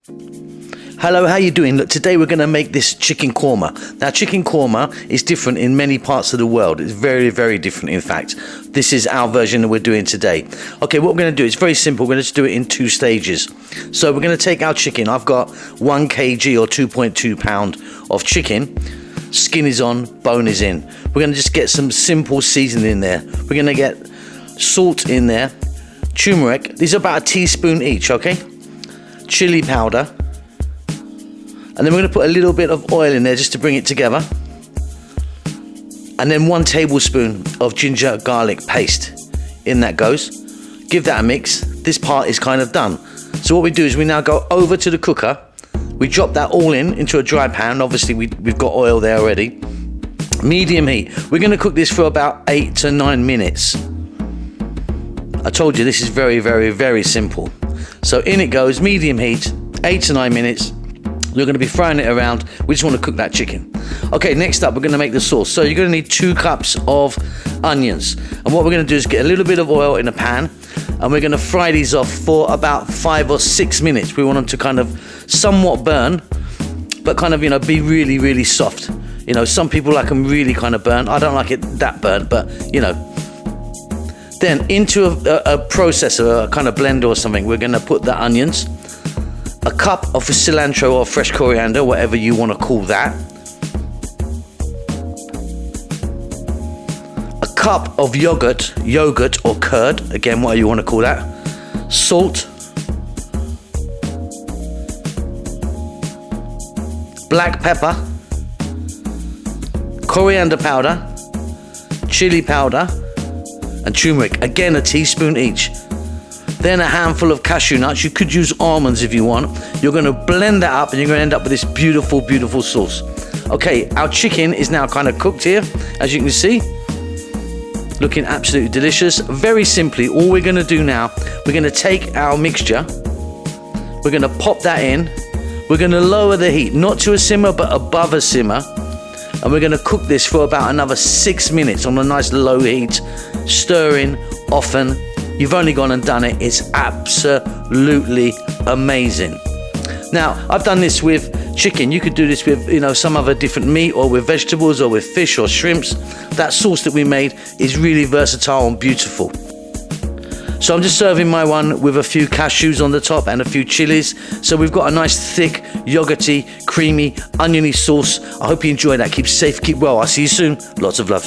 Hello, how you doing? Look, today we're going to make this chicken korma. Now, chicken korma is different in many parts of the world. It's very, very different, in fact. This is our version that we're doing today. Okay, what we're going to do, it's very simple. We're going to just do it in 2 stages. So we're going to take our chicken. I've got 1 kg or 2.2 pound of chicken. Skin is on, bone is in. We're going to just get some simple seasoning in there. We're going to get salt in there, turmeric. These are about a teaspoon each, okay? Chili powder. And then we're going to put a little bit of oil in there just to bring it together. And then 1 tablespoon of ginger garlic paste. In that goes. Give that a mix. This part is kind of done. So what we do is we now go over to the cooker. We drop that all into a dry pan. Obviously we've got oil there already. Medium heat. We're going to cook this for about 8 to 9 minutes. I told you this is very, very, very simple. So in it goes, medium heat, 8 to 9 minutes. You're going to be frying it around. We just want to cook that chicken. Okay, next up, we're going to make the sauce. So you're going to need 2 cups of onions. And what we're going to do is get a little bit of oil in a pan. And we're going to fry these off for about 5 or 6 minutes. We want them to kind of somewhat burn, but kind of, be really, really soft. Some people like them really kind of burnt. I don't like it that burnt, but, Then into a processor, a kind of blender or something, we're going to put the onions. A cup of cilantro or fresh coriander, whatever you want to call that. A cup of yogurt or curd, again, whatever you want to call that. Salt. Black pepper. Coriander powder. Chili powder. And turmeric, again a teaspoon each. Then a handful of cashew nuts. You could use almonds if you want. You're going to blend that up and you're going to end up with this beautiful, beautiful sauce. Okay, our chicken is now kind of cooked here, as you can see. Looking absolutely delicious. Very simply, all we're going to do now, we're going to take our mixture. We're going to pop that in. We're going to lower the heat, not to a simmer, but above a simmer. And we're going to cook this for about another 6 minutes on a nice low heat, stirring often. You've only gone and done it. It's absolutely amazing. Now, I've done this with chicken. You could do this with, some other different meat, or with vegetables, or with fish or shrimps. That sauce that we made is really versatile and beautiful. So I'm just serving my one with a few cashews on the top and a few chilies. So we've got a nice thick, yogurty, creamy, oniony sauce. I hope you enjoy that. Keep safe, keep well. I'll see you soon. Lots of love.